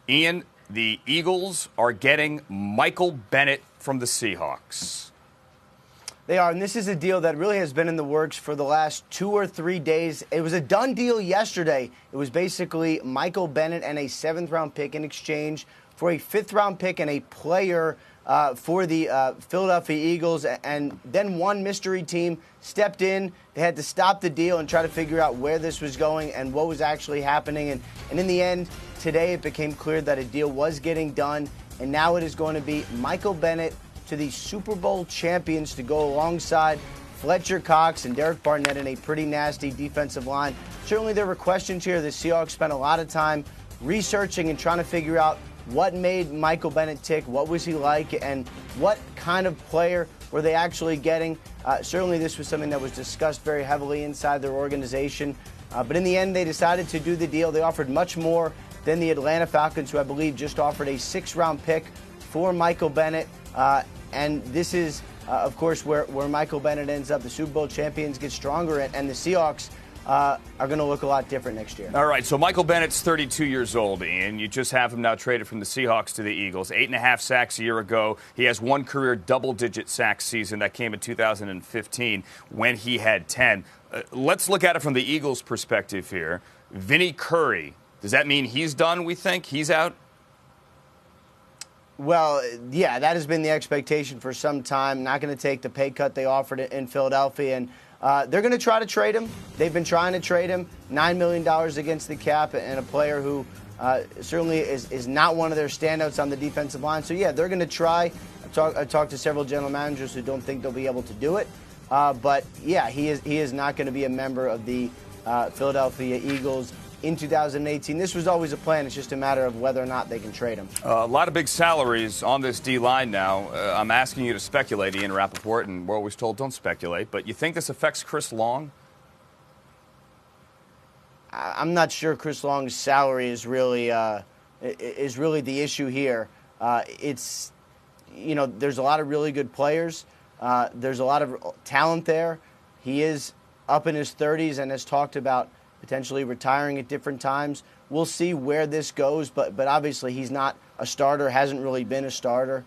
Ian, the Eagles are getting Michael Bennett from the Seahawks. They are, and this is a deal that really has been in the works for the last 2 or 3 days. It was a done deal yesterday. It was basically Michael Bennett and a 7th-round pick in exchange for a 5th-round pick and a player for the Philadelphia Eagles. And then one mystery team stepped in. They had to stop the deal and try to figure out where this was going and what was actually happening. And in the end, today it became clear that a deal was getting done, and now it is going to be Michael Bennett to the Super Bowl champions to go alongside Fletcher Cox and Derek Barnett in a pretty nasty defensive line. Certainly there were questions here. The Seahawks spent a lot of time researching and trying to figure out what made Michael Bennett tick, what was he like, and what kind of player were they actually getting. Certainly this was something that was discussed very heavily inside their organization. But in the end, they decided to do the deal. They offered much more than the Atlanta Falcons, who I believe just offered a 6th-round pick for Michael Bennett. And this is, of course, where Michael Bennett ends up. The Super Bowl champions get stronger, and the Seahawks are going to look a lot different next year. All right, so Michael Bennett's 32 years old, Ian. You just have him now traded from the Seahawks to the Eagles. 8.5 sacks a year ago. He has one career double-digit sack season that came in 2015 when he had 10. Let's look at it from the Eagles' perspective here. Vinny Curry, does that mean he's done, we think? He's out? Well, yeah, that has been the expectation for some time. Not going to take the pay cut they offered in Philadelphia. And they're going to try to trade him. They've been trying to trade him. $9 million against the cap, and a player who certainly is not one of their standouts on the defensive line. So, yeah, they're going to try. I've talked to several general managers who don't think they'll be able to do it. But, yeah, he is not going to be a member of the Philadelphia Eagles in 2018. This was always a plan. It's just a matter of whether or not they can trade him. A lot of big salaries on this D-line now. I'm asking you to speculate, Ian Rapoport, and we're always told don't speculate, but you think this affects Chris Long? I'm not sure Chris Long's salary is really the issue here. It's, there's a lot of really good players. There's a lot of talent there. He is up in his 30s and has talked about potentially retiring at different times. We'll see where this goes, but obviously he's not a starter, hasn't really been a starter,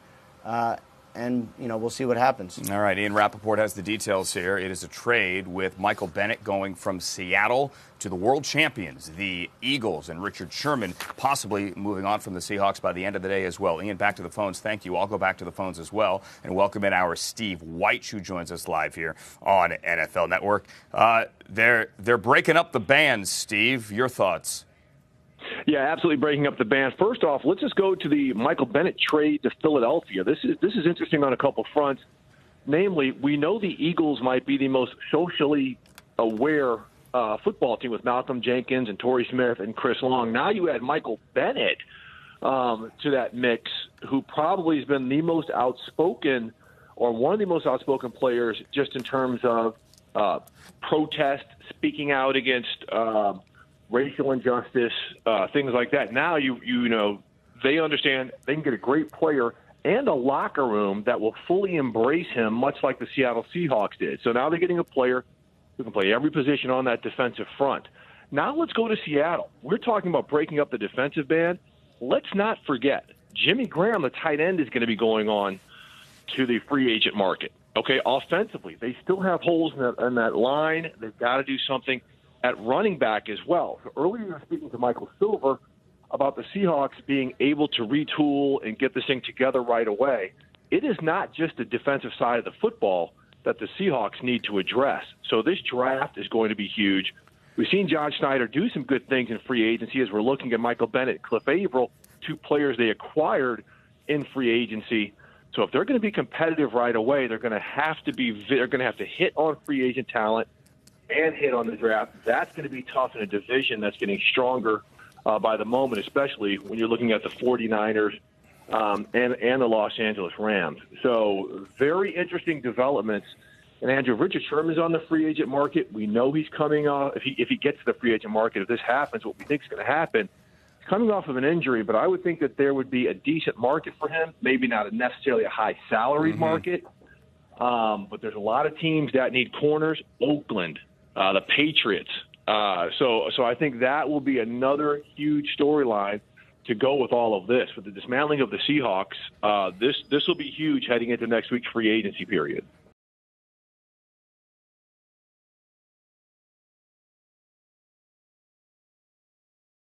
and we'll see what happens. All right, Ian Rapoport has the details here. It is a trade with Michael Bennett going from Seattle to the world champions, the Eagles, and Richard Sherman possibly moving on from the Seahawks by the end of the day as well. Ian, back to the phones. Thank you. I'll go back to the phones as well and welcome in our Steve White, who joins us live here on NFL Network. They're breaking up the bands, Steve. Your thoughts? Yeah, absolutely breaking up the band. First off, let's just go to the Michael Bennett trade to Philadelphia. This is interesting on a couple fronts. Namely, we know the Eagles might be the most socially aware football team with Malcolm Jenkins and Torrey Smith and Chris Long. Now you add Michael Bennett to that mix, who probably has been the most outspoken or one of the most outspoken players just in terms of protest, speaking out against racial injustice, things like that. Now they understand they can get a great player and a locker room that will fully embrace him, much like the Seattle Seahawks did. So now they're getting a player who can play every position on that defensive front. Now let's go to Seattle. We're talking about breaking up the defensive band. Let's not forget, Jimmy Graham, the tight end, is going to be going on to the free agent market. Okay, offensively, they still have holes in that line. They've got to do something at running back as well. So earlier you were speaking to Michael Silver about the Seahawks being able to retool and get this thing together right away. It is not just the defensive side of the football that the Seahawks need to address. So this draft is going to be huge. We've seen John Schneider do some good things in free agency as we're looking at Michael Bennett and Cliff Averill, two players they acquired in free agency. So if they're going to be competitive right away, they're going to have to hit on free agent talent and hit on the draft. That's going to be tough in a division that's getting stronger by the moment, especially when you're looking at the 49ers and the Los Angeles Rams. So very interesting developments. And Andrew, Richard Sherman's on the free agent market. We know he's coming off, if he gets to the free agent market, if this happens, what we think is going to happen, he's coming off of an injury, but I would think that there would be a decent market for him, maybe not necessarily a high salaried market, but there's a lot of teams that need corners. Oakland, the Patriots. So I think that will be another huge storyline to go with all of this. With the dismantling of the Seahawks, this will be huge heading into next week's free agency period.